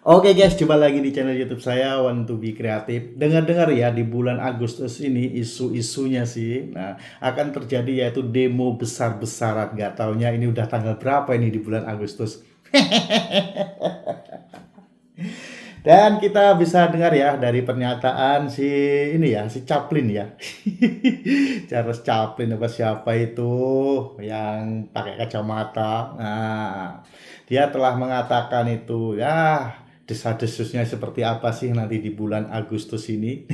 Oke guys, jumpa lagi di channel YouTube saya Want to Be Creative. Dengar-dengar ya di bulan Agustus ini isu-isunya sih, nah akan terjadi yaitu demo besar-besaran. Gak taunya ini udah tanggal berapa ini di bulan Agustus. Dan kita bisa dengar ya dari pernyataan si ini ya, si Chaplin ya. Charles Chaplin apa siapa itu yang pakai kacamata. Nah, dia telah mengatakan itu ya desas-desusnya seperti apa sih nanti di bulan Agustus ini.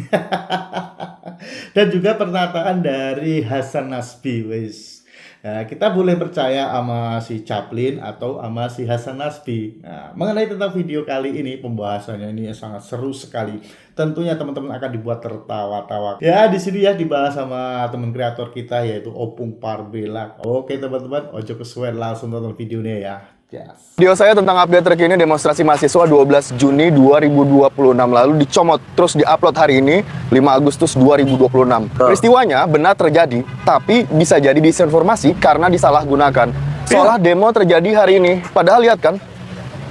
Dan juga pernyataan dari Hasan Nasbi, wis. Nah, kita boleh percaya sama si Chaplin atau sama si Hasan Nasbi. Nah, mengenai tentang video kali ini pembahasannya ini sangat seru sekali. Tentunya teman-teman akan dibuat tertawa-tawa. Ya, di sini ya dibahas sama teman kreator kita yaitu Opung Parbelak. Oke teman-teman, ojo kesuwen langsung nonton videonya ya. Yes. Video saya tentang update terkini demonstrasi mahasiswa 12 Juni 2026 lalu dicomot terus diupload hari ini 5 Agustus 2026. Peristiwanya benar terjadi, tapi bisa jadi disinformasi karena disalahgunakan. Seolah demo terjadi hari ini, padahal lihat kan,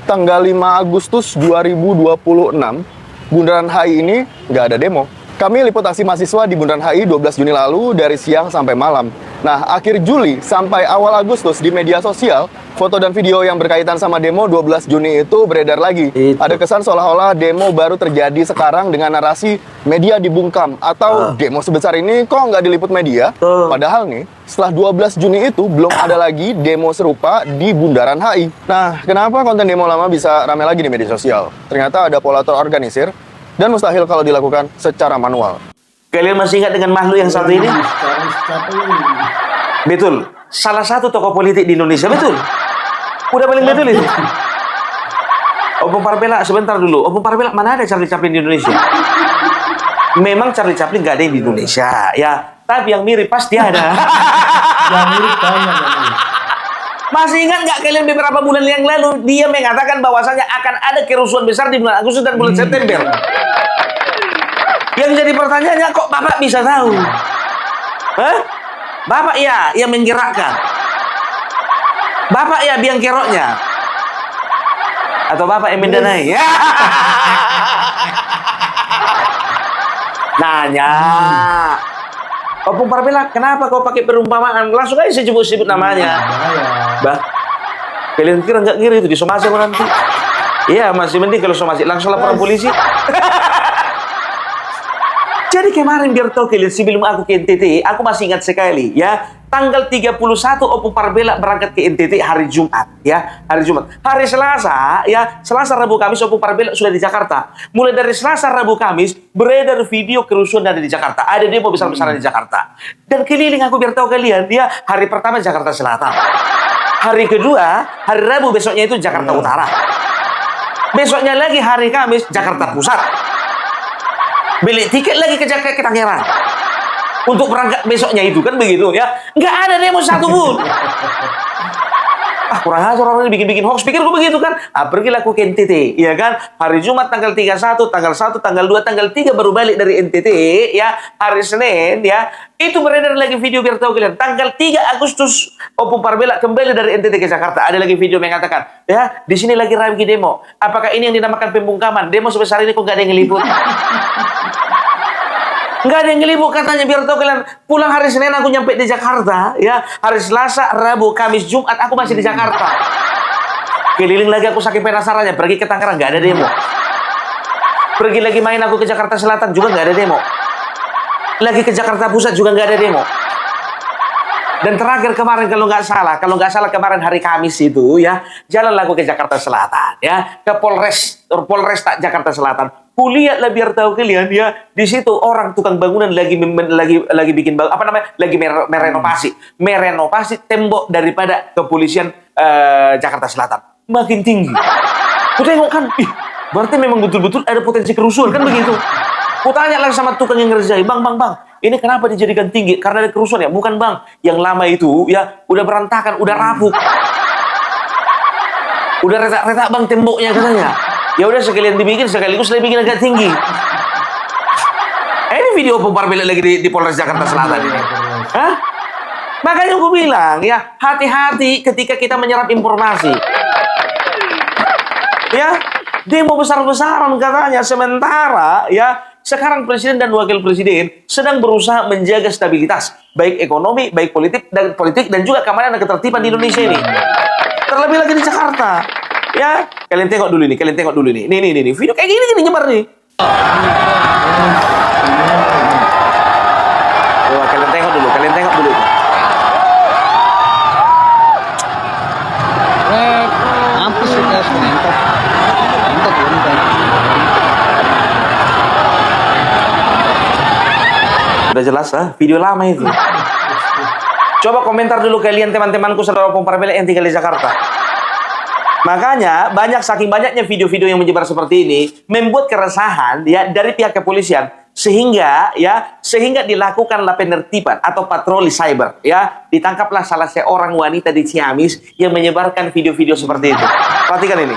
tanggal 5 Agustus 2026, Bundaran HI ini nggak ada demo. Kami liput aksi mahasiswa di Bundaran HI 12 Juni lalu dari siang sampai malam. Nah, akhir Juli sampai awal Agustus di media sosial, foto dan video yang berkaitan sama demo 12 Juni itu beredar lagi. Ada kesan seolah-olah demo baru terjadi sekarang dengan narasi media dibungkam. Atau demo sebesar ini kok nggak diliput media? Padahal nih, setelah 12 Juni itu belum ada lagi demo serupa di Bundaran HI. Nah, kenapa konten demo lama bisa rame lagi di media sosial? Ternyata ada pola terorganisir dan mustahil kalau dilakukan secara manual. Kalian masih ingat dengan makhluk yang satu ini? Betul. Salah satu tokoh politik di Indonesia, betul. Udah paling betul itu. Opung Parbelak, sebentar dulu. Opung Parbelak, mana ada Charlie Chaplin di Indonesia? Memang Charlie Chaplin nggak ada yang di Indonesia, ya. Tapi yang mirip pasti ada. Yang mirip banyak. Masih ingat nggak kalian beberapa bulan yang lalu dia mengatakan bahwasanya akan ada kerusuhan besar di bulan Agustus dan bulan September. Yang jadi pertanyaannya, kok Bapak bisa tahu? Hah? Bapak ya yang menggerakkan. Bapak ya biang keroknya. Atau Bapak yang mendanai? Ya. Nanya. Opung Parbelak, kenapa kau pakai perumpamaan? Langsung aja sebut namanya. Bah, kalian kira nggak kira itu disomasi nanti? Iya, masih mending kalau somasi langsung laporan polisi. Jadi kemarin biar tahu kalian sebelum aku ke NTT, aku masih ingat sekali ya, tanggal 31 Opung Parbelak berangkat ke NTT hari Jumat ya, hari Jumat. Hari Selasa ya, Selasa Rabu Kamis Opung Parbelak sudah di Jakarta. Mulai dari Selasa Rabu Kamis beredar video kerusuhan ada di Jakarta. Ada demo besar-besaran di Jakarta. Dan keliling aku biar tahu kalian, dia hari pertama Jakarta Selatan. Hari kedua, hari Rabu besoknya itu Jakarta Utara. Besoknya lagi hari Kamis Jakarta Pusat. Beli tiket lagi ke Tangerang untuk berangkat besoknya itu kan begitu ya, nggak ada demo satu pun. Kurang ajar orang ini bikin hoax, pikir gue begitu kan. Pergilah aku ke NTT ya kan, hari Jumat tanggal 31, tanggal 1, tanggal 2, tanggal 3 baru balik dari NTT ya. Hari Senin ya, itu beredar lagi video biar tahu kalian, tanggal 3 Agustus Opung Parbelak kembali dari NTT ke Jakarta. Ada lagi video mengatakan ya, di sini lagi ramai demo. Apakah ini yang dinamakan pembungkaman? Demo sebesar ini kok nggak ada yang ngeliput? Nggak ada yang ngeliput katanya, biar tahu kalian. Pulang hari Senin aku nyampe di Jakarta ya. Hari Selasa, Rabu, Kamis, Jumat aku masih di Jakarta. Keliling lagi aku saking penasarannya. Pergi ke Tangerang nggak ada demo. Pergi lagi main aku ke Jakarta Selatan juga nggak ada demo. Lagi ke Jakarta Pusat juga nggak ada demo. Dan terakhir kemarin kalau nggak salah kemarin hari Kamis itu ya, jalan aku ke Jakarta Selatan ya, ke Polres Jakarta Selatan. Kulihatlah biar tahu kalian ya, di situ orang tukang bangunan lagi bikin lagi merenovasi tembok daripada kepolisian Jakarta Selatan. Makin tinggi. Ku tengok kan, berarti memang betul-betul ada potensi kerusuhan kan begitu. Ku tanya lah sama tukang yang ngerjain, bang, ini kenapa dijadikan tinggi? Karena ada kerusuhan ya? Bukan bang, yang lama itu ya udah berantakan, udah rapuh, udah retak-retak bang temboknya katanya. Ya udah sekalian dibikin, sekaligus saya bikin agak tinggi. Ini video Opung Parbelak lagi di Polres Jakarta Selatan ini. Hah? Makanya aku bilang ya, hati-hati ketika kita menyerap informasi. Ya, Demo besar-besaran katanya. Sementara ya sekarang presiden dan wakil presiden sedang berusaha menjaga stabilitas baik ekonomi, baik politik dan juga keamanan dan ketertiban di Indonesia ini. Terlebih lagi di Jakarta. Ya, kalian tengok dulu nih, Nih, video kayak gini nyebar nih. Coba kalian tengok dulu. Mampus kita mentok. Mentok ini kan. Udah jelas video lama itu. Coba komentar dulu kalian teman-temanku saudara opung parabel yang tinggal di Jakarta. Makanya saking banyaknya video-video yang menyebar seperti ini membuat keresahan ya dari pihak kepolisian sehingga dilakukanlah penertiban atau patroli cyber ya. Ditangkaplah salah seorang wanita di Ciamis yang menyebarkan video-video seperti itu. Perhatikan ini.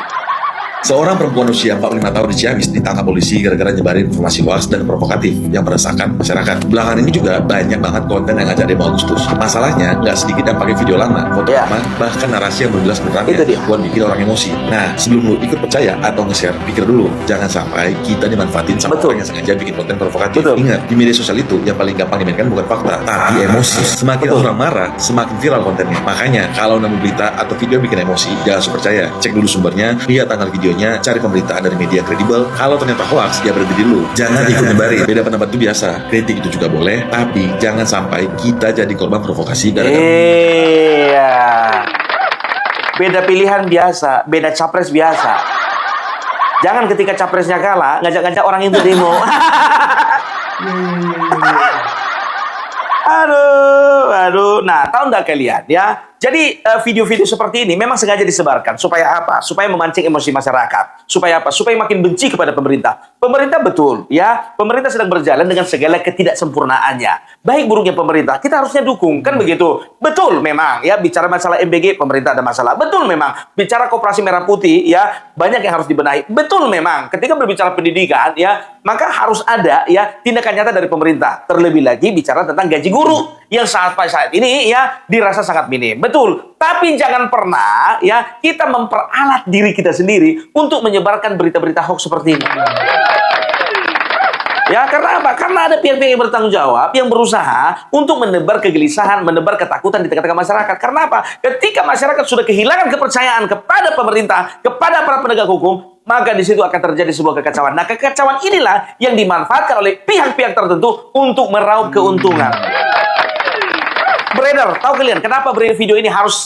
Seorang perempuan usia 45 tahun di Ciamis ditangkap polisi gara-gara nyebarin informasi hoax dan provokatif yang meresahkan masyarakat. Belakangan ini juga banyak banget konten yang ngajak demo Agustus. Masalahnya, nggak sedikit yang pakai video lama, foto lama, bahkan narasi yang belum jelas benerannya buat bikin orang emosi. Nah, sebelum lu ikut percaya atau nge-share, pikir dulu. Jangan sampai kita dimanfaatin sama orang yang sengaja bikin konten provokatif. Ingat, di media sosial itu yang paling gampang dimainkan bukan fakta, tapi emosi. Semakin orang marah, semakin viral kontennya. Makanya, kalau nemu berita atau video bikin emosi, jangan langsung percaya. Cek dulu sumbernya, lihat tanggal videonya, cari pemberitaan dari media kredibel. Kalau ternyata hoax, ya berhenti dulu. Jangan ikut nyebarin. Beda pendapat itu biasa. Kritik itu juga boleh, tapi jangan sampai kita jadi korban provokasi gara-gara. Iya. Beda pilihan biasa, beda capres biasa. Jangan ketika capresnya kalah, ngajak-ngajak orang itu demo. Aduh. Nah, tahu nggak kalian ya? Jadi video-video seperti ini memang sengaja disebarkan supaya apa? Supaya memancing emosi masyarakat. Supaya apa? Supaya makin benci kepada pemerintah. Pemerintah betul, ya. Pemerintah sedang berjalan dengan segala ketidaksempurnaannya. Baik buruknya pemerintah, kita harusnya dukung, kan begitu? Betul memang, ya. Bicara masalah MBG, pemerintah ada masalah. Betul memang. Bicara Koperasi Merah Putih, ya, banyak yang harus dibenahi. Betul memang. Ketika berbicara pendidikan, ya, maka harus ada, ya, tindakan nyata dari pemerintah. Terlebih lagi bicara tentang gaji guru yang saat ini, ya, dirasa sangat minim. Betul, tapi jangan pernah ya kita memperalat diri kita sendiri untuk menyebarkan berita-berita hoax seperti ini. Ya, karena apa? Karena ada pihak-pihak yang bertanggung jawab yang berusaha untuk menebar kegelisahan, menebar ketakutan di tengah-tengah masyarakat. Karena apa? Ketika masyarakat sudah kehilangan kepercayaan kepada pemerintah, kepada para penegak hukum, maka di situ akan terjadi sebuah kekacauan. Nah, kekacauan inilah yang dimanfaatkan oleh pihak-pihak tertentu untuk meraup keuntungan. Beredar, tahu kalian kenapa video ini harus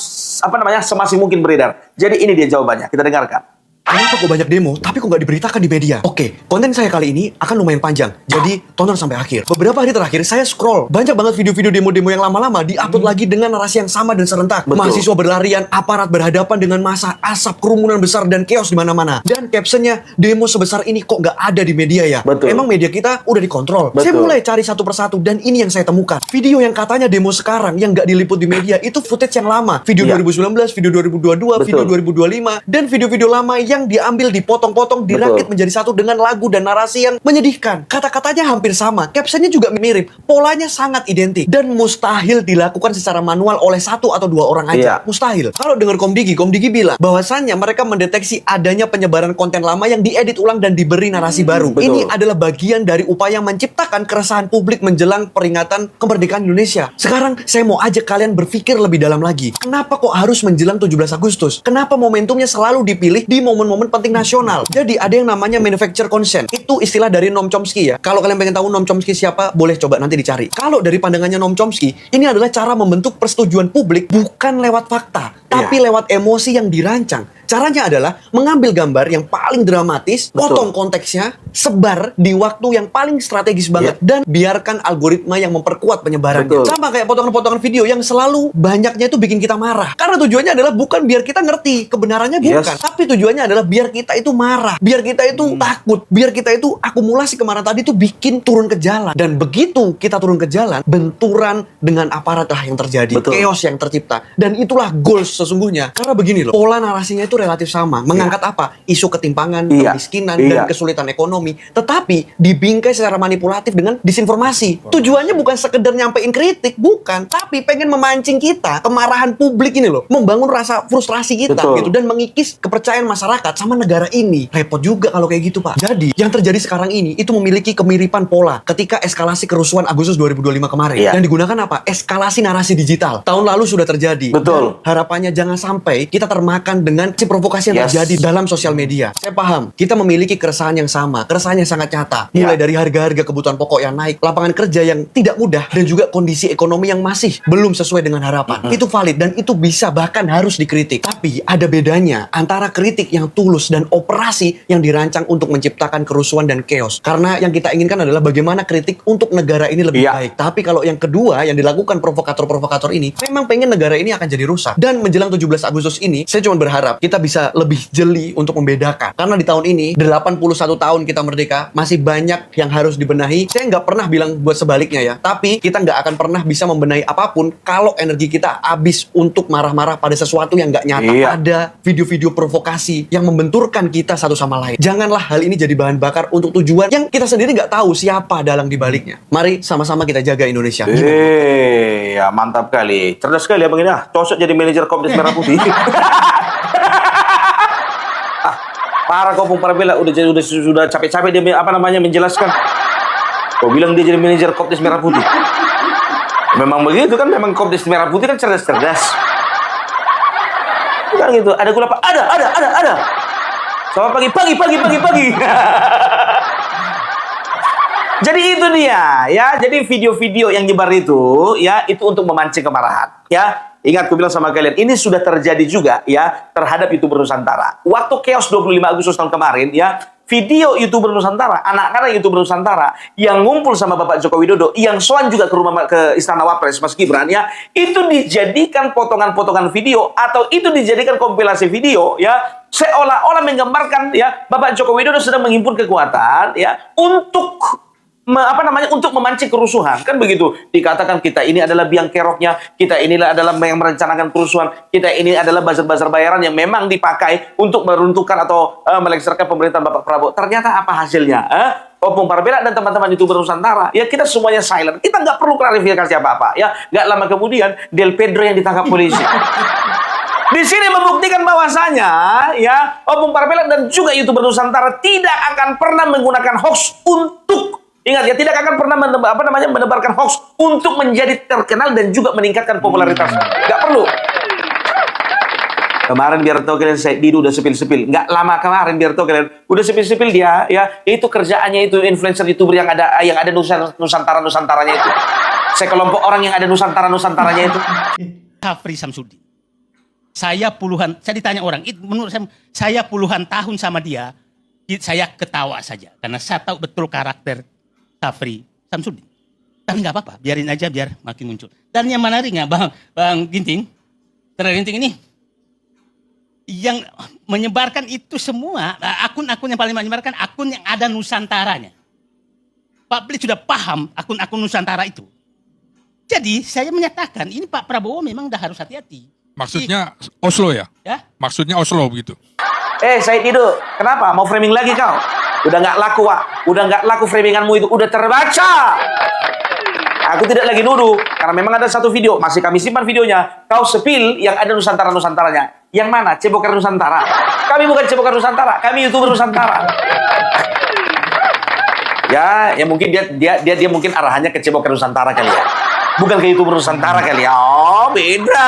semasif mungkin beredar? Jadi ini dia jawabannya, kita dengarkan. Kenapa kok banyak demo, tapi kok nggak diberitakan di media? Oke, konten saya kali ini akan lumayan panjang, jadi tonton sampai akhir. Beberapa hari terakhir, saya scroll. Banyak banget video-video demo-demo yang lama-lama diupload lagi dengan narasi yang sama dan serentak. Betul. Mahasiswa berlarian, aparat berhadapan dengan massa, asap, kerumunan besar, dan chaos di mana-mana. Dan captionnya, demo sebesar ini kok nggak ada di media ya? Betul. Emang media kita udah dikontrol? Betul. Saya mulai cari satu persatu, dan ini yang saya temukan. Video yang katanya demo sekarang, yang nggak diliput di media, itu footage yang lama. Video 2019, video 2022, Betul. video 2025, dan video-video lama yang diambil dipotong-potong, dirakit menjadi satu dengan lagu dan narasi yang menyedihkan. Kata-katanya hampir sama, captionnya juga mirip, polanya sangat identik, dan mustahil dilakukan secara manual oleh satu atau dua orang aja. Mustahil. Kalau dengar Komdigi bilang bahwasannya mereka mendeteksi adanya penyebaran konten lama yang diedit ulang dan diberi narasi baru. Betul. Ini adalah bagian dari upaya menciptakan keresahan publik menjelang peringatan kemerdekaan Indonesia. Sekarang saya mau ajak kalian berpikir lebih dalam lagi. Kenapa kok harus menjelang 17 Agustus? Kenapa momentumnya selalu dipilih di momen-momen penting nasional? Jadi ada yang namanya manufacture consent. Itu istilah dari Noam Chomsky ya. Kalau kalian pengen tahu Noam Chomsky siapa, boleh coba nanti dicari. Kalau dari pandangannya Noam Chomsky, ini adalah cara membentuk persetujuan publik bukan lewat fakta, tapi lewat emosi yang dirancang. Caranya adalah mengambil gambar yang paling dramatis, potong konteksnya, sebar di waktu yang paling strategis banget, dan biarkan algoritma yang memperkuat penyebarannya. Sama kayak potongan-potongan video yang selalu banyaknya itu bikin kita marah. Karena tujuannya adalah bukan biar kita ngerti kebenarannya, bukan. Tapi tujuannya adalah biar kita itu marah, biar kita itu takut, biar kita itu akumulasi kemarahan tadi itu bikin turun ke jalan. Dan begitu kita turun ke jalan, benturan dengan aparat lah yang terjadi, chaos yang tercipta. Dan itulah goals sesungguhnya. Karena begini loh, pola narasinya itu tuh relatif sama. Mengangkat apa? Isu ketimpangan, Iya. kemiskinan, Iya. dan kesulitan ekonomi. Tetapi dibingkai secara manipulatif dengan disinformasi. Tujuannya bukan sekedar nyampein kritik, bukan. Tapi pengen memancing kita, kemarahan publik ini loh. Membangun rasa frustrasi kita Betul. gitu. Dan mengikis kepercayaan masyarakat sama negara ini. Repot juga kalau kayak gitu, Pak. Jadi, yang terjadi sekarang ini, itu memiliki kemiripan pola ketika eskalasi kerusuhan Agustus 2025 kemarin. Iya. Yang digunakan apa? Eskalasi narasi digital. Tahun lalu sudah terjadi. Betul. Dan harapannya jangan sampai kita termakan dengan si provokasi yang Yes. terjadi dalam sosial media. Saya paham, kita memiliki keresahan yang sama, keresahan yang sangat nyata. Mulai Ya. dari harga-harga kebutuhan pokok yang naik, lapangan kerja yang tidak mudah, dan juga kondisi ekonomi yang masih belum sesuai dengan harapan. Itu valid dan itu bisa bahkan harus dikritik. Tapi ada bedanya antara kritik yang tulus dan operasi yang dirancang untuk menciptakan kerusuhan dan chaos. Karena yang kita inginkan adalah bagaimana kritik untuk negara ini lebih Iya. baik. Tapi kalau yang kedua yang dilakukan provokator-provokator ini memang pengen negara ini akan jadi rusak. Dan menjelang 17 Agustus ini, saya cuma berharap kita bisa lebih jeli untuk membedakan. Karena di tahun ini, 81 tahun kita merdeka, masih banyak yang harus dibenahi. Saya nggak pernah bilang buat sebaliknya ya. Tapi kita nggak akan pernah bisa membenahi apapun kalau energi kita habis untuk marah-marah pada sesuatu yang nggak nyata. Iya. Ada video-video provokasi yang membenturkan kita satu sama lain. Janganlah hal ini jadi bahan bakar untuk tujuan yang kita sendiri nggak tahu siapa dalang di baliknya. Mari sama-sama kita jaga Indonesia. Ya mantap kali. Cerdas sekali abang ini. Cocok jadi manajer Komdes Merah Putih. Parah kau Opung Parabela sudah capek-capek dia menjelaskan. Kau bilang dia jadi manajer Komdes Merah Putih. Memang begitu kan, memang Komdes Merah Putih kan cerdas-cerdas. Bukan gitu. Ada gula apa? Ada. Selamat pagi. Jadi itu dia, ya. Jadi video-video yang nyebar itu, ya, itu untuk memancing kemarahan, ya. Ingat, aku bilang sama kalian, ini sudah terjadi juga, ya, terhadap YouTuber Nusantara. Waktu chaos 25 Agustus tahun kemarin, ya, video YouTuber Nusantara, anak-anak YouTuber Nusantara yang ngumpul sama Bapak Joko Widodo, yang soan juga ke Istana Wapres, Mas Gibran, ya, itu dijadikan potongan-potongan video atau itu dijadikan kompilasi video, ya, seolah-olah menggambarkan, ya, Bapak Joko Widodo sedang menghimpun kekuatan, ya, untuk untuk memancing kerusuhan, kan begitu. Dikatakan kita ini adalah biang keroknya, kita inilah adalah yang merencanakan kerusuhan, kita ini adalah buzzer-buzzer bayaran yang memang dipakai untuk meruntuhkan atau melengsarkan pemerintahan Bapak Prabowo. Ternyata apa hasilnya? Opung Parabela dan teman-teman YouTuber Nusantara, ya, kita semuanya silent. Kita nggak perlu klarifikasi apa-apa, ya. Nggak lama kemudian Del Pedro yang ditangkap polisi. Di sini membuktikan bahwasanya, ya, Opung Parabela dan juga YouTuber Nusantara tidak akan pernah menggunakan hoax untuk, ingat ya, tidak akan pernah menebarkan hoax untuk menjadi terkenal dan juga meningkatkan popularitas. Nggak perlu. Kemarin biar tahu kalian, saya Didu udah sepil-sepil. Nggak lama kemarin biar tahu kalian udah sepil-sepil dia, ya, itu kerjaannya itu influencer YouTuber yang ada Nusantara-Nusantaranya itu. Sekelompok orang yang ada Nusantara-Nusantaranya itu. Safri Samsudin. Saya ditanya orang, menurut saya puluhan tahun sama dia, saya ketawa saja karena saya tahu betul karakter Safri Samsudin. Tapi nggak apa-apa, biarin aja biar makin muncul. Dan yang menariknya, Bang Ginting, Saudara Ginting ini, yang menyebarkan itu semua, akun-akun yang paling menyebarkan, akun yang ada Nusantaranya. Pak Beli sudah paham akun-akun Nusantara itu. Jadi saya menyatakan, ini Pak Prabowo memang udah harus hati-hati. Maksudnya Oslo ya? Ya? Maksudnya Oslo begitu? Said Didu, kenapa? Mau framing lagi kau? Udah nggak laku, Wak. Udah nggak laku framinganmu itu. Udah terbaca. Aku tidak lagi nuduh. Karena memang ada satu video. Masih kami simpan videonya. Kau sepil yang ada Nusantara-Nusantaranya. Yang mana? Cebokan Nusantara. Kami bukan Cebokan Nusantara. Kami YouTuber Nusantara. Ya mungkin dia mungkin arahannya ke Cebokan Nusantara kali ya. Bukan ke YouTuber Nusantara kali ya. Oh, beda.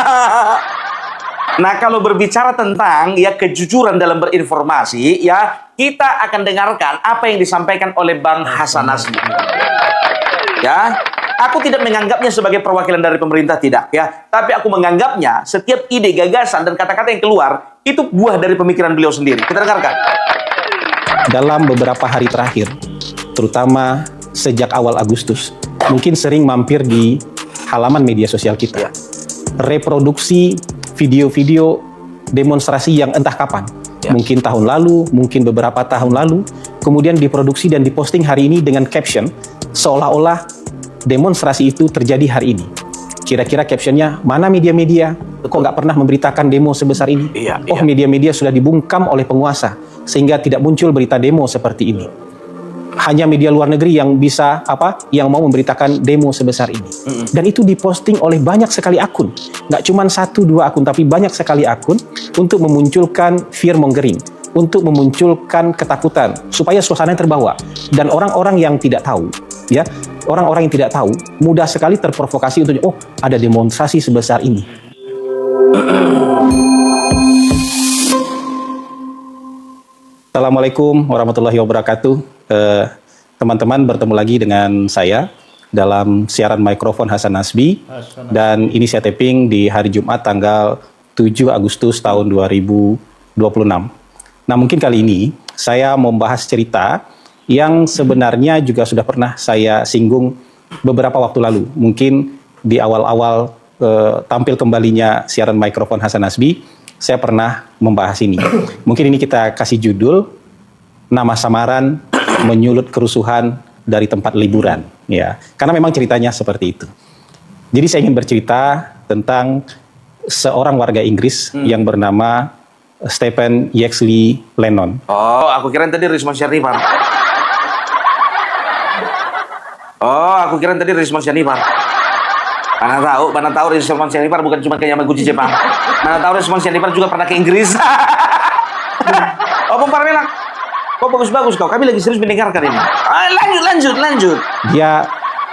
Nah, kalau berbicara tentang, ya, kejujuran dalam berinformasi, ya, kita akan dengarkan apa yang disampaikan oleh Bang Hasan Nazmi. Ya, aku tidak menganggapnya sebagai perwakilan dari pemerintah, tidak, ya. Tapi aku menganggapnya setiap ide, gagasan, dan kata-kata yang keluar itu buah dari pemikiran beliau sendiri. Kita dengarkan. Dalam beberapa hari terakhir, terutama sejak awal Agustus, mungkin sering mampir di halaman media sosial kita. Reproduksi video-video demonstrasi yang entah kapan, mungkin tahun lalu, mungkin beberapa tahun lalu, kemudian diproduksi dan diposting hari ini dengan caption seolah-olah demonstrasi itu terjadi hari ini. Kira-kira captionnya, mana media-media? Kok nggak pernah memberitakan demo sebesar ini? Oh, media-media sudah dibungkam oleh penguasa, sehingga tidak muncul berita demo seperti ini. Hanya media luar negeri yang bisa yang mau memberitakan demo sebesar ini. Dan itu diposting oleh banyak sekali akun. Nggak cuma 1-2 akun, tapi banyak sekali akun untuk memunculkan fear mongering, untuk memunculkan ketakutan supaya suasananya terbawa. Dan orang-orang yang tidak tahu, ya, orang-orang yang tidak tahu mudah sekali terprovokasi untuk ada demonstrasi sebesar ini. Assalamualaikum warahmatullahi wabarakatuh. Teman-teman, bertemu lagi dengan saya dalam siaran mikrofon Hasan Nasbi, dan ini saya taping di hari Jumat tanggal 7 Agustus tahun 2026. Nah, mungkin kali ini saya membahas cerita yang sebenarnya juga sudah pernah saya singgung beberapa waktu lalu. Mungkin di awal-awal tampil kembalinya siaran mikrofon Hasan Nasbi, saya pernah membahas ini. Mungkin ini kita kasih judul, nama samaran menyulut kerusuhan dari tempat liburan. Ya, karena memang ceritanya seperti itu. Jadi saya ingin bercerita tentang seorang warga Inggris yang bernama Stephen Yaxley Lennon. Oh, aku kira tadi Risma Syarifan. Mana tahu Risma Syarifan bukan cuma kayak Yamaguchi Jepang. Mana tahu Risma Syarifan juga pernah ke Inggris. Oh, Bung Parmelang. Kok bagus-bagus kau. Kami lagi serius mendengarkan ini. Lanjut. Dia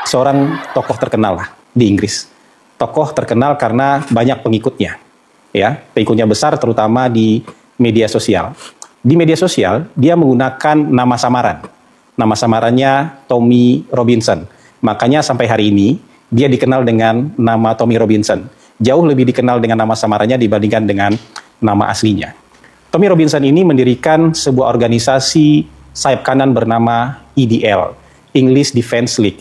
seorang tokoh terkenal lah di Inggris. Tokoh terkenal karena banyak pengikutnya. Ya, pengikutnya besar terutama di media sosial. Di media sosial dia menggunakan nama samaran. Nama samarannya Tommy Robinson. Makanya sampai hari ini dia dikenal dengan nama Tommy Robinson. Jauh lebih dikenal dengan nama samarannya dibandingkan dengan nama aslinya. Tommy Robinson ini mendirikan sebuah organisasi sayap kanan bernama EDL, English Defense League.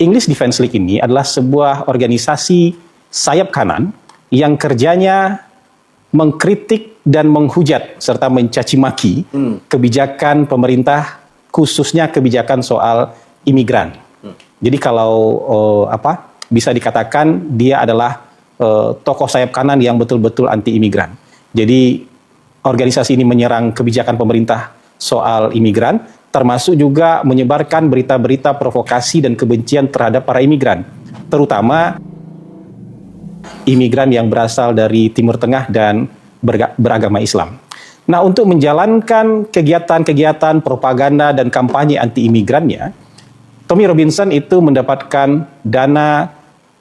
English Defense League ini adalah sebuah organisasi sayap kanan yang kerjanya mengkritik dan menghujat serta mencaci maki kebijakan pemerintah, khususnya kebijakan soal imigran. Jadi kalau bisa dikatakan dia adalah tokoh sayap kanan yang betul-betul anti imigran. Jadi organisasi ini menyerang kebijakan pemerintah soal imigran, termasuk juga menyebarkan berita-berita provokasi dan kebencian terhadap para imigran, terutama imigran yang berasal dari Timur Tengah dan beragama Islam. Nah, untuk menjalankan kegiatan-kegiatan propaganda dan kampanye anti-imigrannya, Tommy Robinson itu mendapatkan dana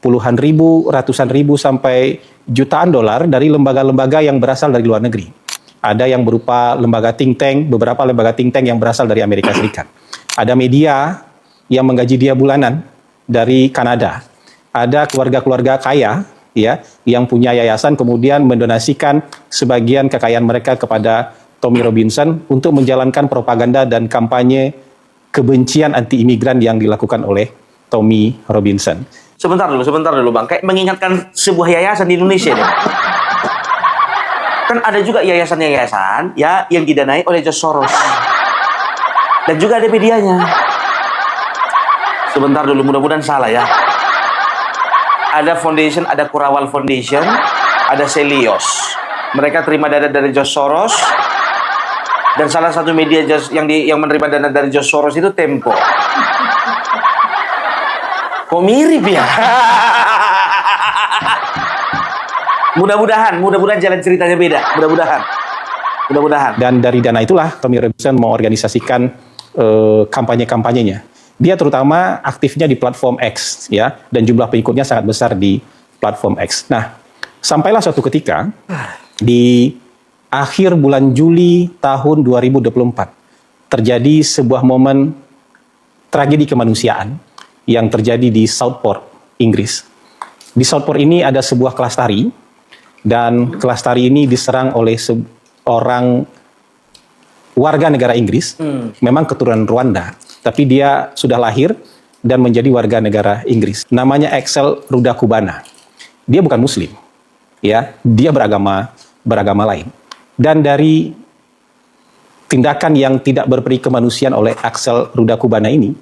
puluhan ribu, ratusan ribu, sampai jutaan dolar dari lembaga-lembaga yang berasal dari luar negeri. Ada yang berupa lembaga think tank, beberapa lembaga think tank yang berasal dari Amerika Serikat. Ada media yang menggaji dia bulanan dari Kanada. Ada keluarga-keluarga kaya ya yang punya yayasan kemudian mendonasikan sebagian kekayaan mereka kepada Tommy Robinson untuk menjalankan propaganda dan kampanye kebencian anti-imigran yang dilakukan oleh Tommy Robinson. Sebentar dulu Bang. Kayak mengingatkan sebuah yayasan di Indonesia nih. Kan ada juga yayasan-yayasan ya yang didanai oleh George Soros. Dan juga ada medianya. Sebentar dulu, mudah-mudahan salah ya. Ada foundation, ada Kurawal Foundation, ada Selios. Mereka terima dana dari George Soros. Dan salah satu media yang menerima dana dari George Soros itu Tempo. Kok mirip ya? Mudah-mudahan jalan ceritanya beda. Mudah-mudahan. Dan dari dana itulah Tommy Robinson mengorganisasikan kampanye-kampanyenya. Dia terutama aktifnya di platform X ya, dan jumlah pengikutnya sangat besar di platform X. Nah, sampailah suatu ketika di akhir bulan Juli tahun 2024 terjadi sebuah momen tragedi kemanusiaan yang terjadi di Southport, Inggris. Di Southport ini ada sebuah kelas tari, dan kelas tari ini diserang oleh seorang warga negara Inggris, memang keturunan Rwanda, tapi dia sudah lahir dan menjadi warga negara Inggris. Namanya Axel Rudakubana. Dia bukan Muslim, ya, dia beragama lain. Dan dari tindakan yang tidak berperi kemanusiaan oleh Axel Rudakubana ini,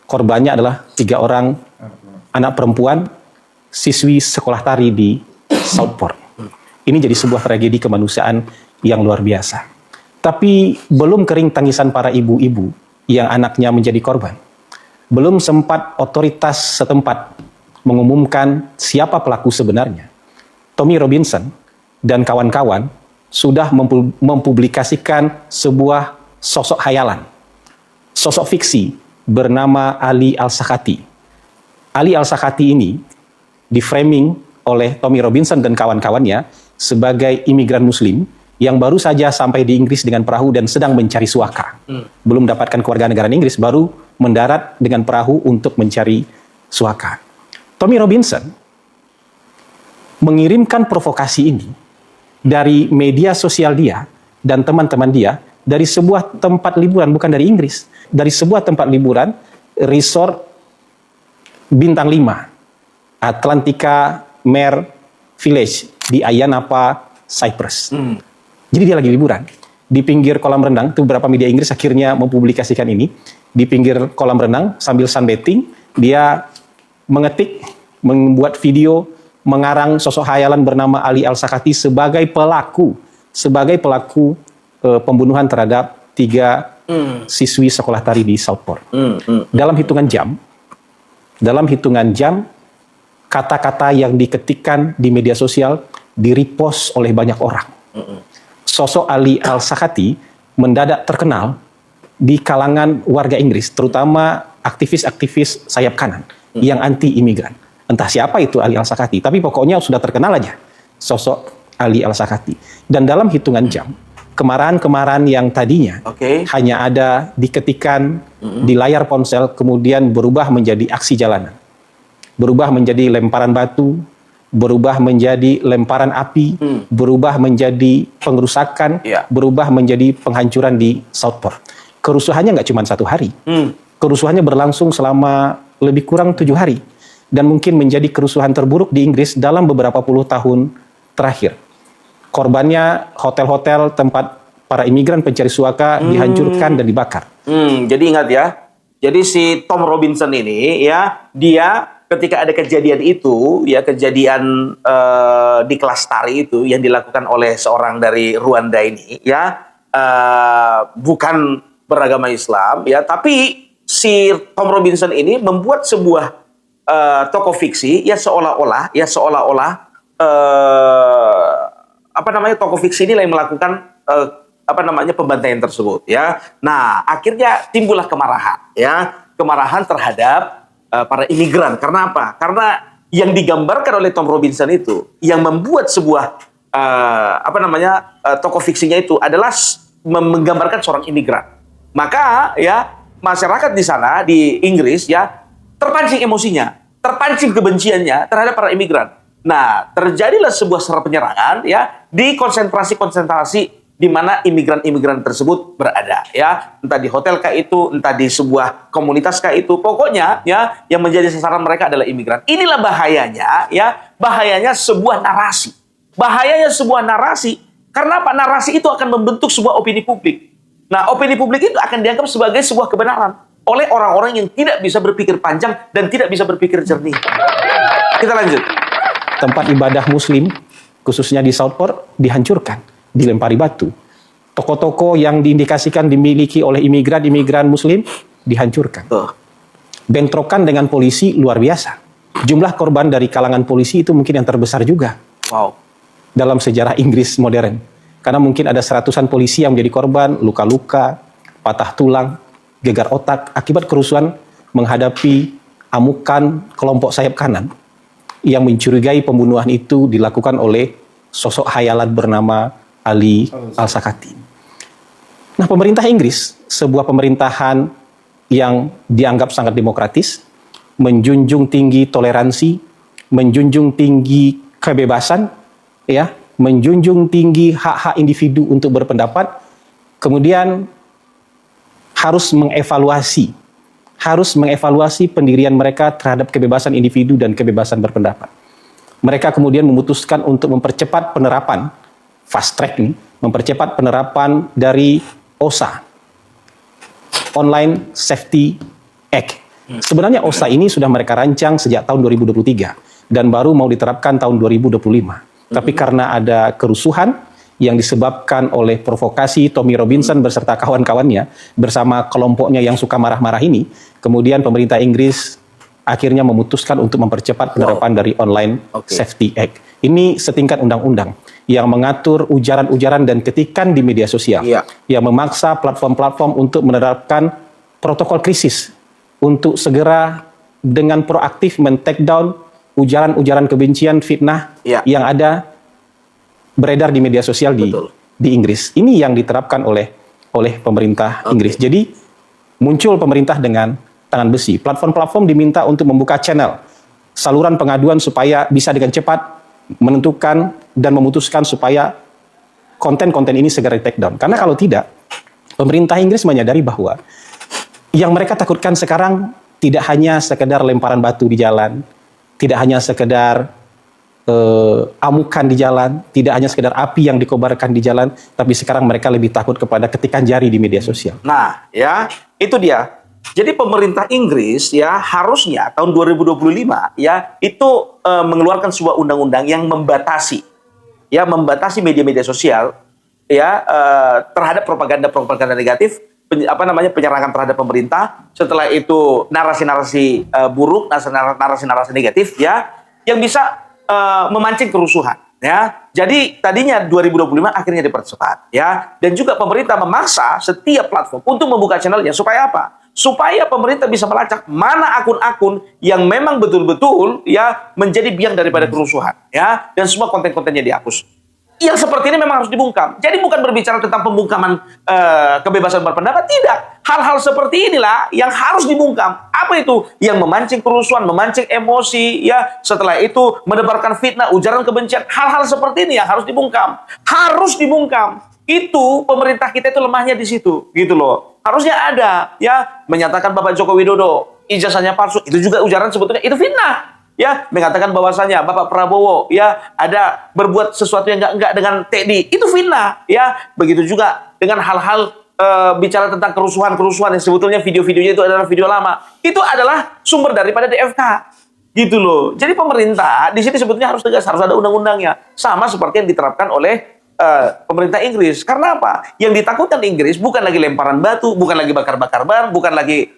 korbannya adalah 3 orang anak perempuan siswi sekolah tari di Southport. Ini jadi sebuah tragedi kemanusiaan yang luar biasa. Tapi belum kering tangisan para ibu-ibu yang anaknya menjadi korban. Belum sempat otoritas setempat mengumumkan siapa pelaku sebenarnya. Tommy Robinson dan kawan-kawan sudah mempublikasikan sebuah sosok hayalan, sosok fiksi bernama Ali Al-Sakati. Ali Al-Sakati ini diframing oleh Tommy Robinson dan kawan-kawannya sebagai imigran muslim yang baru saja sampai di Inggris dengan perahu dan sedang mencari suaka. Belum dapatkan kewarganegaraan Inggris, baru mendarat dengan perahu untuk mencari suaka. Tommy Robinson mengirimkan provokasi ini dari media sosial dia dan teman-teman dia dari sebuah tempat liburan, bukan dari Inggris, dari sebuah tempat liburan, resort bintang 5, Atlantica Mare Village di Ayia Napa, Cyprus. Jadi dia lagi liburan di pinggir kolam renang. Itu beberapa media Inggris akhirnya mempublikasikan ini. Di pinggir kolam renang sambil sunbathing, dia mengetik, membuat video, mengarang sosok hayalan bernama Ali Al-Sakati sebagai pelaku pembunuhan terhadap 3 siswi sekolah tari di Southport. Dalam hitungan jam, kata-kata yang diketikkan di media sosial di-repost oleh banyak orang. Sosok Ali Al-Sakati mendadak terkenal di kalangan warga Inggris, terutama aktivis-aktivis sayap kanan yang anti-imigran. Entah siapa itu Ali Al-Sakati, tapi pokoknya sudah terkenal aja sosok Ali Al-Sakati. Dan dalam hitungan jam, kemarahan-kemarahan yang tadinya hanya ada diketikan di layar ponsel, kemudian berubah menjadi aksi jalanan. Berubah menjadi lemparan batu, berubah menjadi lemparan api, berubah menjadi pengerusakan, berubah menjadi penghancuran di Southport. Kerusuhannya nggak cuma 1 hari. Kerusuhannya berlangsung selama lebih kurang 7 hari. Dan mungkin menjadi kerusuhan terburuk di Inggris dalam beberapa puluh tahun terakhir. Korbannya hotel-hotel tempat para imigran pencari suaka dihancurkan dan dibakar. Jadi ingat ya, jadi si Tom Robinson ini ya, dia ketika ada kejadian itu, ya kejadian di kelas tari itu yang dilakukan oleh seorang dari Rwanda ini, ya bukan beragama Islam, ya, tapi si Tom Robinson ini membuat sebuah tokoh fiksi, ya seolah-olah tokoh fiksi ini yang melakukan pembantaian tersebut, ya. Nah, akhirnya timbullah kemarahan terhadap para imigran. Karena apa? Karena yang digambarkan oleh Tom Robinson itu, yang membuat sebuah tokoh fiksinya itu adalah menggambarkan seorang imigran. Maka ya masyarakat di sana di Inggris ya terpancing emosinya, terpancing kebenciannya terhadap para imigran. Nah, terjadilah sebuah serang penyerangan ya di konsentrasi di mana imigran-imigran tersebut berada, ya, entah di hotel kah itu, entah di sebuah komunitas kah itu, pokoknya ya yang menjadi sasaran mereka adalah imigran. Inilah bahayanya, ya, bahayanya sebuah narasi, karena apa? Narasi itu akan membentuk sebuah opini publik. Nah, opini publik itu akan dianggap sebagai sebuah kebenaran oleh orang-orang yang tidak bisa berpikir panjang dan tidak bisa berpikir jernih. Kita lanjut. Tempat ibadah Muslim, khususnya di Southport, dihancurkan, dilempari batu. Toko-toko yang diindikasikan dimiliki oleh imigran Muslim dihancurkan. Bentrokan dengan polisi luar biasa. Jumlah korban dari kalangan polisi itu mungkin yang terbesar juga. Wow. Dalam sejarah Inggris modern. Karena mungkin ada 100-an polisi yang menjadi korban, luka-luka, patah tulang, gegar otak, akibat kerusuhan menghadapi amukan kelompok sayap kanan yang mencurigai pembunuhan itu dilakukan oleh sosok hayalan bernama Ali Al-Sakati. Nah, pemerintah Inggris, sebuah pemerintahan yang dianggap sangat demokratis, menjunjung tinggi toleransi, menjunjung tinggi kebebasan, ya, menjunjung tinggi hak-hak individu untuk berpendapat, kemudian harus mengevaluasi pendirian mereka terhadap kebebasan individu dan kebebasan berpendapat. Mereka kemudian memutuskan untuk mempercepat penerapan fast track ini, mempercepat penerapan dari OSA, Online Safety Act. Sebenarnya OSA ini sudah mereka rancang sejak tahun 2023. dan baru mau diterapkan tahun 2025. Tapi karena ada kerusuhan yang disebabkan oleh provokasi Tommy Robinson beserta kawan-kawannya bersama kelompoknya yang suka marah-marah ini, kemudian pemerintah Inggris akhirnya memutuskan untuk mempercepat penerapan dari Online Safety Act. Ini setingkat undang-undang yang mengatur ujaran-ujaran dan ketikan di media sosial, yang memaksa platform-platform untuk menerapkan protokol krisis untuk segera dengan proaktif men-take down ujaran-ujaran kebencian, fitnah yang ada beredar di media sosial di Inggris. Ini yang diterapkan oleh pemerintah Inggris. Jadi muncul pemerintah dengan tangan besi. Platform-platform diminta untuk membuka channel, saluran pengaduan supaya bisa dengan cepat menentukan dan memutuskan supaya konten-konten ini segera di-take down. Karena kalau tidak, pemerintah Inggris menyadari bahwa yang mereka takutkan sekarang tidak hanya sekedar lemparan batu di jalan, tidak hanya sekedar amukan di jalan, tidak hanya sekedar api yang dikobarkan di jalan, tapi sekarang mereka lebih takut kepada ketikan jari di media sosial. Nah, ya, itu dia. Jadi pemerintah Inggris ya harusnya tahun 2025 ya itu mengeluarkan sebuah undang-undang yang membatasi media-media sosial ya terhadap propaganda negatif, penyerangan terhadap pemerintah, setelah itu narasi-narasi buruk, narasi-narasi negatif ya yang bisa memancing kerusuhan ya. Jadi tadinya 2025 akhirnya dipercepat ya, dan juga pemerintah memaksa setiap platform untuk membuka channelnya supaya apa? Supaya pemerintah bisa melacak mana akun-akun yang memang betul-betul ya menjadi biang daripada kerusuhan ya, dan semua konten-kontennya dihapus. Yang seperti ini memang harus dibungkam. Jadi bukan berbicara tentang pembungkaman kebebasan berpendapat, tidak. Hal-hal seperti inilah yang harus dibungkam. Apa itu? Yang memancing kerusuhan, memancing emosi, ya. Setelah itu menebarkan fitnah, ujaran kebencian. Hal-hal seperti ini yang harus dibungkam. Harus dibungkam. Itu pemerintah kita itu lemahnya di situ, gitu loh. Harusnya ada, ya, menyatakan Bapak Joko Widodo ijazahnya palsu. Itu juga ujaran sebetulnya itu fitnah. Ya, mengatakan bahwasanya Bapak Prabowo ya ada berbuat sesuatu yang enggak dengan TNI, itu fitnah, ya. Begitu juga dengan hal-hal bicara tentang kerusuhan-kerusuhan yang sebetulnya video-videonya itu adalah video lama. Itu adalah sumber daripada DFK. Gitu loh. Jadi pemerintah di sini sebetulnya harus tegas, harus ada undang-undangnya. Sama seperti yang diterapkan oleh pemerintah Inggris. Karena apa? Yang ditakutkan Inggris bukan lagi lemparan batu, bukan lagi bakar-bakar ban, bukan lagi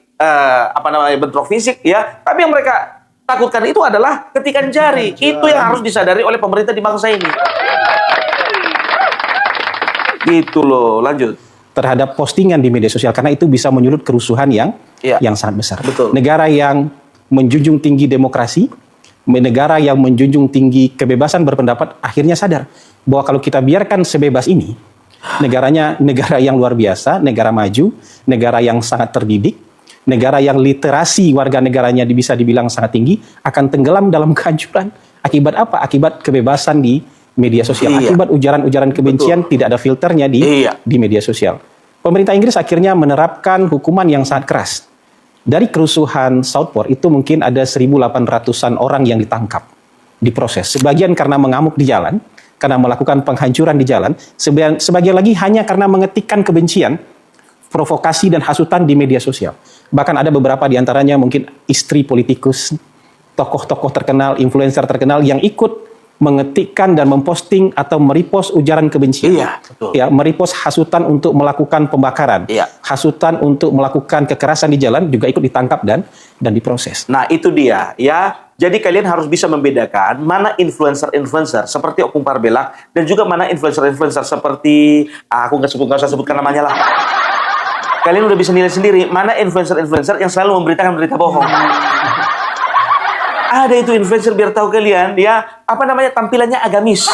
bentrok fisik, ya. Tapi yang mereka takutkan itu adalah ketikan jari. Itu yang harus disadari oleh pemerintah di bangsa ini. Gitu loh, lanjut. Terhadap postingan di media sosial, karena itu bisa menyulut kerusuhan yang sangat besar. Betul. Negara yang menjunjung tinggi demokrasi, negara yang menjunjung tinggi kebebasan berpendapat, akhirnya sadar bahwa kalau kita biarkan sebebas ini, negaranya negara yang luar biasa, negara maju, negara yang sangat terdidik, negara yang literasi warga negaranya bisa dibilang sangat tinggi, akan tenggelam dalam kehancuran. Akibat apa? Akibat kebebasan di media sosial. Akibat ujaran-ujaran kebencian. Betul. Tidak ada filternya di media sosial. Pemerintah Inggris akhirnya menerapkan hukuman yang sangat keras. Dari kerusuhan Southport itu mungkin ada 1.800-an orang yang ditangkap, diproses. Sebagian karena mengamuk di jalan, karena melakukan penghancuran di jalan, sebagian lagi hanya karena mengetikkan kebencian, provokasi dan hasutan di media sosial. Bahkan ada beberapa di antaranya mungkin istri politikus, tokoh-tokoh terkenal, influencer terkenal yang ikut mengetikkan dan memposting atau merepost ujaran kebencian. Iya, betul. Ya, merepost hasutan untuk melakukan pembakaran. Iya. Hasutan untuk melakukan kekerasan di jalan juga ikut ditangkap dan diproses. Nah, itu dia, ya. Jadi kalian harus bisa membedakan mana influencer-influencer seperti Opung Parbelak dan juga mana influencer-influencer seperti aku nggak usah sebutkan namanya lah. Kalian udah bisa nilai sendiri mana influencer-influencer yang selalu memberitakan berita bohong. Ada itu influencer, biar tahu kalian, ya, tampilannya agamis.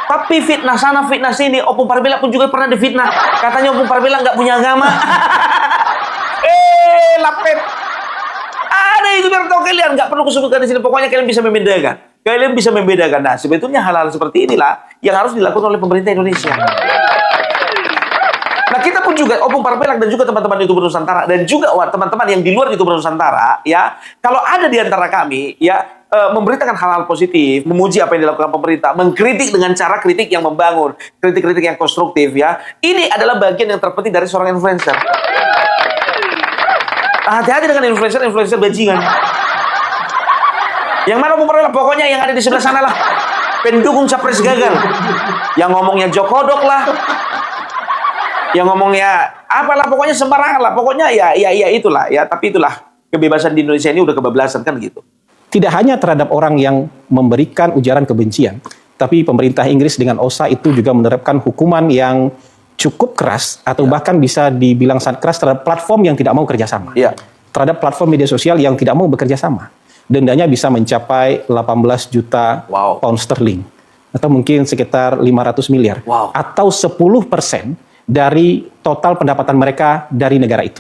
Tapi fitnah sana, fitnah sini. Opung Parbelak pun juga pernah difitnah. Katanya Opung Parbelak nggak punya agama. Lapet. Ada itu, biar tahu kalian, nggak perlu kusebutkan di sini. Pokoknya kalian bisa membedakan. Nah, sebetulnya hal-hal seperti inilah yang harus dilakukan oleh pemerintah Indonesia. Nah, kita pun juga, Opung Parbelak dan juga teman-teman YouTuber Nusantara dan juga teman-teman yang di luar YouTuber Nusantara, ya, kalau ada di antara kami, ya, memberitakan hal-hal positif, memuji apa yang dilakukan pemerintah, mengkritik dengan cara kritik yang membangun, kritik-kritik yang konstruktif, ya, ini adalah bagian yang terpenting dari seorang influencer. Hati-hati dengan influencer bajingan. Yang mana pemerintah? Pokoknya yang ada di sebelah sana lah. Pendukung capres gagal. Yang ngomongnya jokodok lah. Yang ngomongnya apalah, pokoknya sembarangan lah. Pokoknya ya itulah. Ya, tapi itulah. Kebebasan di Indonesia ini udah kebablasan kan gitu. Tidak hanya terhadap orang yang memberikan ujaran kebencian, tapi pemerintah Inggris dengan OSA itu juga menerapkan hukuman yang cukup keras atau bahkan bisa dibilang sangat keras terhadap platform yang tidak mau kerjasama. Iya. Terhadap platform media sosial yang tidak mau bekerja sama. Dendanya bisa mencapai 18 juta pound sterling atau mungkin sekitar 500 miliar atau 10% dari total pendapatan mereka dari negara itu.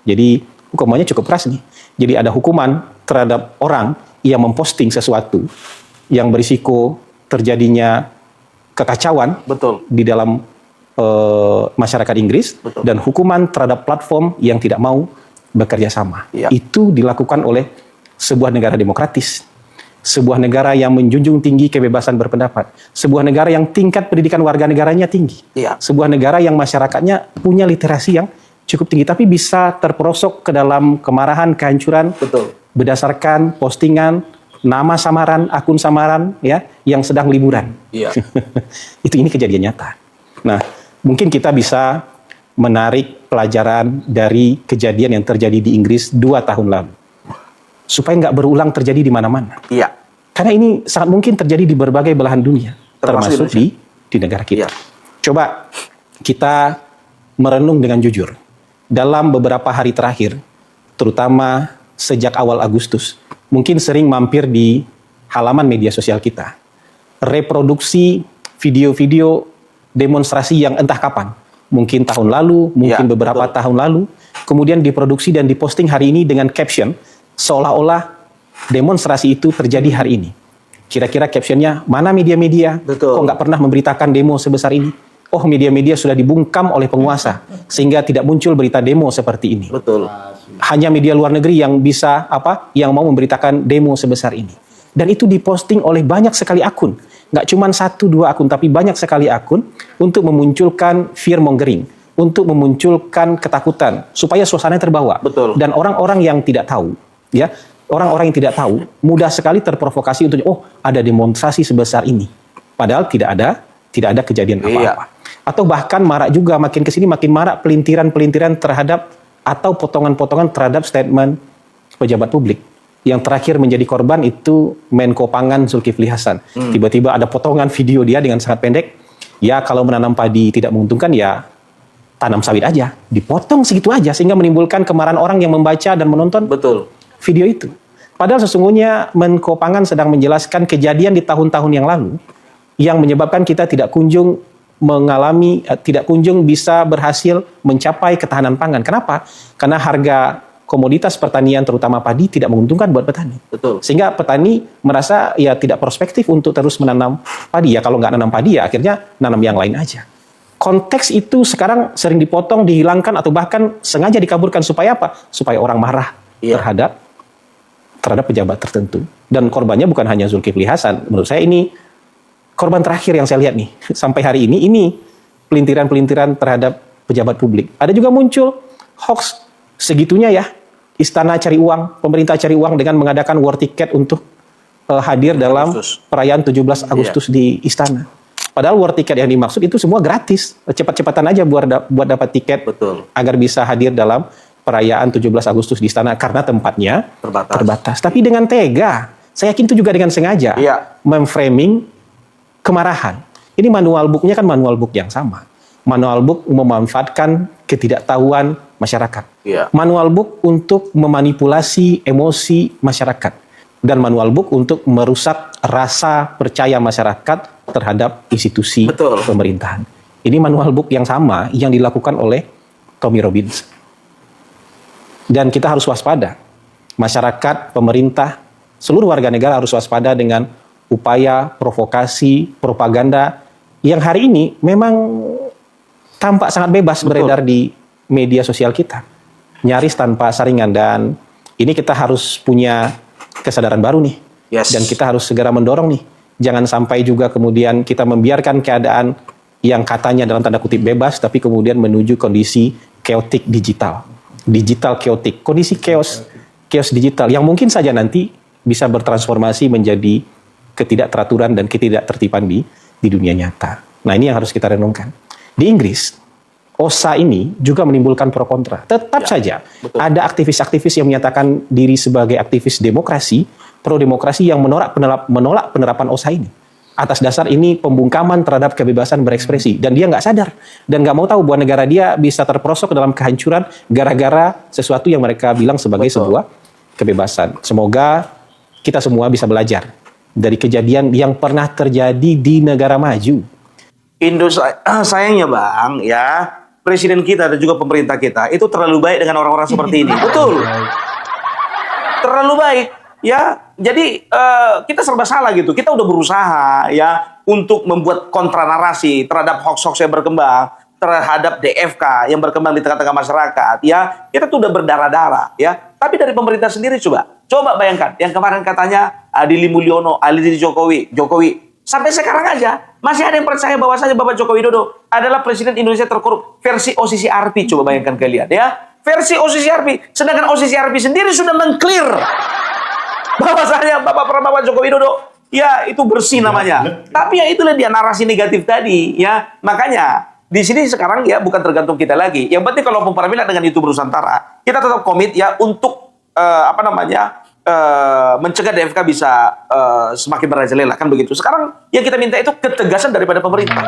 Jadi hukumannya cukup keras nih. Jadi ada hukuman terhadap orang yang memposting sesuatu yang berisiko terjadinya kekacauan di dalam masyarakat Inggris dan hukuman terhadap platform yang tidak mau bekerja sama. Itu dilakukan oleh sebuah negara demokratis, sebuah negara yang menjunjung tinggi kebebasan berpendapat, sebuah negara yang tingkat pendidikan warga negaranya tinggi, sebuah negara yang masyarakatnya punya literasi yang cukup tinggi, tapi bisa terperosok ke dalam kemarahan, kehancuran, berdasarkan postingan, nama samaran, akun samaran, ya, yang sedang liburan. Ini kejadian nyata. Nah, mungkin kita bisa menarik pelajaran dari kejadian yang terjadi di Inggris 2 tahun lalu, supaya nggak berulang terjadi di mana-mana. Karena ini sangat mungkin terjadi di berbagai belahan dunia, termasuk di negara kita. Coba kita merenung dengan jujur. Dalam beberapa hari terakhir, terutama sejak awal Agustus, mungkin sering mampir di halaman media sosial kita. Reproduksi video-video demonstrasi yang entah kapan, mungkin tahun lalu, mungkin beberapa tahun lalu, kemudian diproduksi dan diposting hari ini dengan caption, seolah-olah demonstrasi itu terjadi hari ini. Kira-kira captionnya, mana media-media? Kok nggak pernah memberitakan demo sebesar ini? Oh, media-media sudah dibungkam oleh penguasa, sehingga tidak muncul berita demo seperti ini. Hanya media luar negeri yang bisa, yang mau memberitakan demo sebesar ini. Dan itu diposting oleh banyak sekali akun. Nggak cuma 1-2 akun, tapi banyak sekali akun untuk memunculkan fear mongering, untuk memunculkan ketakutan, supaya suasana terbawa. Dan orang-orang yang tidak tahu, ya, orang-orang yang tidak tahu, mudah sekali terprovokasi untuk, oh, ada demonstrasi sebesar ini. Padahal tidak ada kejadian apa-apa. Atau bahkan marak juga, makin kesini makin marak pelintiran-pelintiran terhadap atau potongan-potongan terhadap statement pejabat publik. Yang terakhir menjadi korban itu Menko Pangan Zulkifli Hasan. Tiba-tiba ada potongan video dia dengan sangat pendek. Ya, kalau menanam padi tidak menguntungkan, ya tanam sawit aja. Dipotong segitu aja sehingga menimbulkan kemarahan orang yang membaca dan menonton video itu. Padahal sesungguhnya Menko Pangan sedang menjelaskan kejadian di tahun-tahun yang lalu yang menyebabkan kita tidak kunjung bisa berhasil mencapai ketahanan pangan. Kenapa? Karena harga komoditas pertanian terutama padi tidak menguntungkan buat petani. Sehingga petani merasa ya tidak prospektif untuk terus menanam padi. Ya kalau nggak nanam padi ya akhirnya nanam yang lain aja. Konteks itu sekarang sering dipotong, dihilangkan atau bahkan sengaja dikaburkan supaya apa? Supaya orang marah terhadap pejabat tertentu. Dan korbannya bukan hanya Zulkifli Hasan. Menurut saya ini korban terakhir yang saya lihat nih, sampai hari ini pelintiran-pelintiran terhadap pejabat publik. Ada juga muncul hoax segitunya ya, istana cari uang, pemerintah cari uang dengan mengadakan war ticket untuk hadir dalam perayaan 17 Agustus di istana. Padahal war ticket yang dimaksud itu semua gratis, cepat-cepatan aja buat dapat tiket agar bisa hadir dalam perayaan 17 Agustus di istana karena tempatnya terbatas. Tapi dengan tega, saya yakin itu juga dengan sengaja memframing kemarahan. Ini manual book-nya kan manual book yang sama. Manual book memanfaatkan ketidaktahuan masyarakat. Manual book untuk memanipulasi emosi masyarakat. Dan manual book untuk merusak rasa percaya masyarakat terhadap institusi pemerintahan. Ini manual book yang sama yang dilakukan oleh Tommy Robinson. Dan kita harus waspada. Masyarakat, pemerintah, seluruh warga negara harus waspada dengan upaya provokasi, propaganda yang hari ini memang tampak sangat bebas beredar di media sosial kita. Nyaris tanpa saringan, dan ini kita harus punya kesadaran baru nih. Dan kita harus segera mendorong nih. Jangan sampai juga kemudian kita membiarkan keadaan yang katanya dalam tanda kutip bebas, tapi kemudian menuju kondisi chaotic digital. Digital chaotic, kondisi chaos digital yang mungkin saja nanti bisa bertransformasi menjadi ketidakteraturan dan ketidaktertiban di dunia nyata. Nah, ini yang harus kita renungkan. Di Inggris, OSA ini juga menimbulkan pro kontra. Tetap saja ada aktivis-aktivis yang menyatakan diri sebagai aktivis demokrasi, pro demokrasi yang menolak penerapan OSA ini. Atas dasar ini pembungkaman terhadap kebebasan berekspresi, dan dia nggak sadar dan nggak mau tahu bahwa negara dia bisa terperosok ke dalam kehancuran gara-gara sesuatu yang mereka bilang sebagai sebuah kebebasan. Semoga kita semua bisa belajar dari kejadian yang pernah terjadi di negara maju. Sayangnya Bang, ya presiden kita dan juga pemerintah kita itu terlalu baik dengan orang-orang seperti ini. Betul. Terlalu baik. Ya, jadi kita serba salah gitu. Kita udah berusaha ya untuk membuat kontra narasi terhadap hoax-hoax yang berkembang, terhadap DFK yang berkembang di tengah-tengah masyarakat. Ya, kita tuh udah berdarah-darah ya. Tapi dari pemerintah sendiri coba bayangkan yang kemarin katanya Adi Mulyono, Ali Jokowi, sampai sekarang aja masih ada yang percaya bahwasanya Bapak Joko Widodo adalah presiden Indonesia terkorup versi OCCRP. Coba bayangkan kalian ya, versi OCCRP. Sedangkan OCCRP sendiri sudah mengclear bahwasanya Bapak Joko Widodo ya itu bersih namanya. Tapi ya itulah dia narasi negatif tadi ya. Makanya di sini sekarang ya bukan tergantung kita lagi. Yang penting kalau Permila dengan YouTuber Nusantara, kita tetap komit ya untuk mencegah DFK bisa semakin merajalela kan begitu. Sekarang yang kita minta itu ketegasan daripada pemerintah.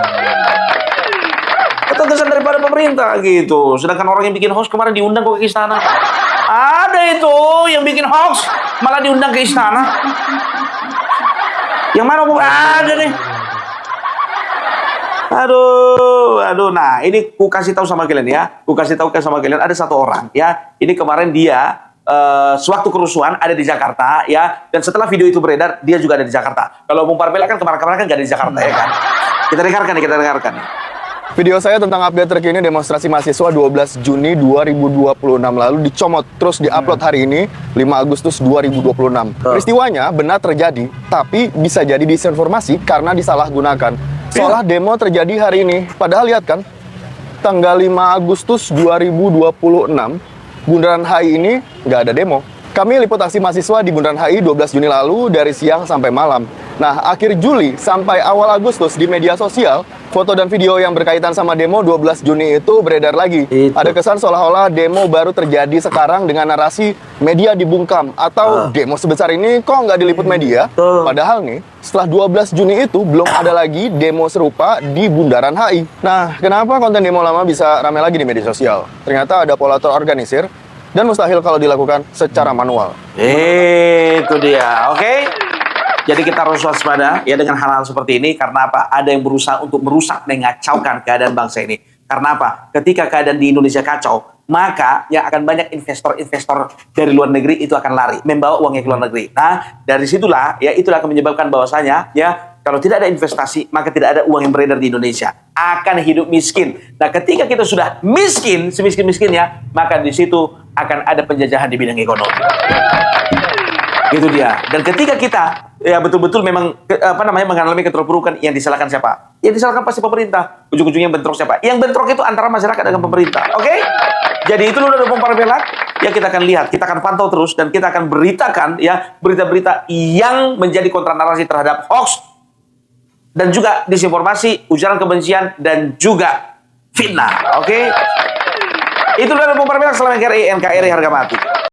Ketegasan daripada pemerintah gitu. Sedangkan orang yang bikin hoax kemarin diundang kok ke istana. Ada itu yang bikin hoax malah diundang ke istana. Yang mana Bu? Ada nih. Aduh. Nah, ini ku kasih tahu sama kalian ya. Ada satu orang ya. Ini kemarin dia sewaktu kerusuhan ada di Jakarta ya. Dan setelah video itu beredar, dia juga ada di Jakarta. Kalau Bung Parmela kan kemarin-kemarin kan gak ada di Jakarta ya kan. Kita dengarkan. Video saya tentang update terkini demonstrasi mahasiswa 12 Juni 2026 lalu dicomot terus diupload hari ini 5 Agustus 2026. Peristiwanya benar terjadi, tapi bisa jadi disinformasi karena disalahgunakan. Seolah demo terjadi hari ini. Padahal lihat kan, tanggal 5 Agustus 2026, Bundaran HI ini nggak ada demo. Kami liput aksi mahasiswa di Bundaran HI 12 Juni lalu dari siang sampai malam. Nah, akhir Juli sampai awal Agustus di media sosial, foto dan video yang berkaitan sama demo 12 Juni itu beredar lagi. Ada kesan seolah-olah demo baru terjadi sekarang dengan narasi media dibungkam. Atau demo sebesar ini kok nggak diliput media? Padahal nih, setelah 12 Juni itu belum ada lagi demo serupa di Bundaran HI. Nah, kenapa konten demo lama bisa ramai lagi di media sosial? Ternyata ada pola terorganisir dan mustahil kalau dilakukan secara manual. Itu dia, oke? Jadi kita harus waspada ya dengan hal-hal seperti ini. Karena apa? Ada yang berusaha untuk merusak dan mengacaukan keadaan bangsa ini. Karena apa? Ketika keadaan di Indonesia kacau, maka yang akan banyak investor-investor dari luar negeri itu akan lari, membawa uangnya ke luar negeri. Nah, dari situlah ya itulah akan menyebabkan bahwasanya ya kalau tidak ada investasi, maka tidak ada uang yang beredar di Indonesia. Akan hidup miskin. Nah, ketika kita sudah miskin, semiskin-miskinnya, maka di situ akan ada penjajahan di bidang ekonomi. Itu dia. Dan ketika kita ya betul-betul memang mengalami keterpurukan, yang disalahkan siapa? Yang disalahkan pasti pemerintah. Ujung-ujungnya yang bentrok siapa? Yang bentrok itu antara masyarakat dengan pemerintah. Oke? Jadi itu dulu dari Bung Parmela. Ya kita akan lihat, kita akan pantau terus dan kita akan beritakan ya berita-berita yang menjadi kontra narasi terhadap hoax dan juga disinformasi, ujaran kebencian dan juga fitnah. Oke? Itu dari Bung Parmela. Selamat NKRI harga mati.